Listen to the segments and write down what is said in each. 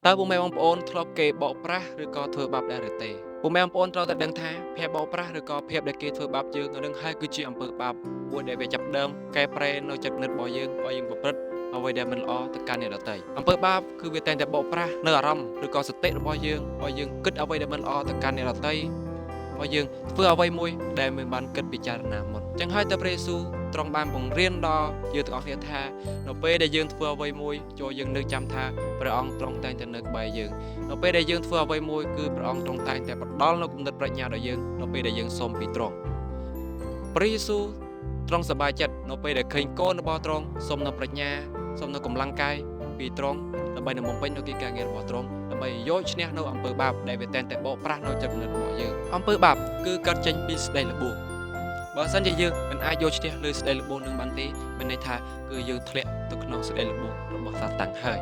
តើពុំមែនបងប្អូនធ្លាប់គេបោកប្រាស់ឬក៏ធ្វើបាបដែរឬទេពុំមែនបងប្អូនត្រូវតែដឹងថាភាពបោកប្រាស់ឬក៏ភាពដែលគេធ្វើបាបយើងនឹងហើយគឺជាអំពើបាបមួយដែលវាចាប់ដើមកែប្រែនៅចិត្តនឹករបស់យើងឲ្យយើងប្រព្រឹត្តអ្វីដែលមិនល្អទៅកាន់អ្នកដទៃអំពើបាបគឺវាតែងតែបោកប្រាស់នៅអារម្មណ៍ឬក៏សតិរបស់យើងឲ្យយើងគិតអ្វីដែលមិនល្អទៅកាន់អ្នកដទៃឲ្យយើងធ្វើអ្វីមួយដែលមិនបានគិតពិចារណាមុនចឹងហើយតើព្រះយេស៊ូវទ្រង់បានបង្រៀនដល់យើងទាំងអស់គ្នាថានៅពេលដែលយើងធ្វើអ្វីមួយចូលយើងនឹកចាំថាព្រះអង្គទ្រង់តែងតែនៅក្បែរយើងនៅពេលដែលយើងធ្វើអ្វីមួយគឺព្រះអង្គទ្រង់តែងតែផ្ដល់នូវគំនិតប្រាជ្ញាដល់យើងនៅពេលដែលយើងសូមពីទ្រង់ព្រះយេស៊ូវទ្រង់សប្បាយចិត្តនៅពេលដែលឃើញកូនរបស់ទ្រង់សូមនៅប្រាជ្ញាសូមនៅកម្លាំងកាយពីទ្រង់ដើម្បីនឹងបំពេញនូវកិច្ចការងាររបស់ទ្រង់ដើម្បីយកឈ្នះនៅអំពើបាបដែលវាតែងតែបោកប្រាស់នៅចិត្តគំនិតរបស់យើងអំពើបាបគឺកើតចេញពីសេចក្តីល្បួងបើសិនជាយើងមិនអាចយកឈ្នះលើសេចក្តីល្បួងនឹងបានទេមានន័យថាគឺយើងធ្លាក់ទៅក្នុងសេចក្តីល្បួងរបស់សាតាំងហើយ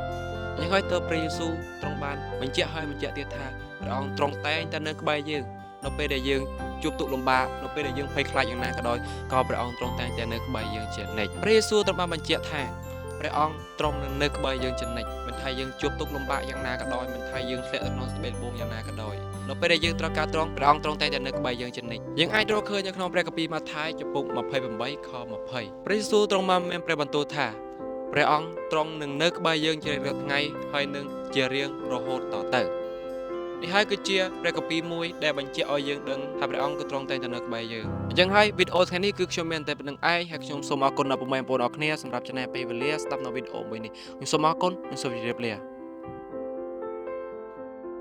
យ៉ាងហើយទើបព្រះយេស៊ូវទ្រង់បានបញ្ជាក់ទៀតថាព្រះអង្គទ្រង់តែងតែនៅក្បែរយើងនៅពេលដែលយើងជួបទុក្ខលំបាកនៅពេលដែលយើងភ័យខ្លាចយ៉ាងណាក៏ដោយក៏ព្រះអង្គទ្រង់តែងតែនៅក្បែរយើងជានិច្ចព្រះយេស៊ូវទ្រង់បានបញ្ជាក់ថាព្រះអង្គទ្រង់នៅក្បែរយើងជានិច្ចមិនថាយើងជួបទុក្ខលំបាកយ៉ាងណាក៏ដោយមិនថាយើងធ្លាក់ទៅក្នុងសេចក្តីល្បួងយ៉ាងណាក៏ដោយនៅពេលដែលយើងត្រូវការទ្រង់ព្រះអង្គទ្រង់តែងតែនៅក្បែរយើងជានិច្ចយើងអាចរកឃើញនៅក្នុងព្រះគម្ពីរម៉ាថាយចំពុក28ខ20ព្រះយេស៊ូវទ្រង់បានមានព្រះបន្ទូលថាព្រះអង្គទ្រង់នឹងនៅក្បែរយើងជារៀងរាល់ថ្ងៃហើយនឹងជារៀងរហូតតទៅនេះហើយគឺជាព្រះគម្ពីរមួយដែលបញ្ជាក់ឲ្យយើងដឹងថាព្រះអង្គគឺទ្រង់តែងតែនៅក្បែរយើងអញ្ចឹងហើយវីដេអូថ្ងៃនេះគឺខ្ញុំមានតែប៉ុណ្្នឹងឯងហើយខ្ញុំសូមអរគុណដល់ពុកម៉ែបងប្អូនអរគ្នាសម្រាប់ចំណាយពេលវេលាស្ដាប់នៅវីដេអូមួយនេះខ្ញុំសូមអរគុណនិងសូមជម្រាបលា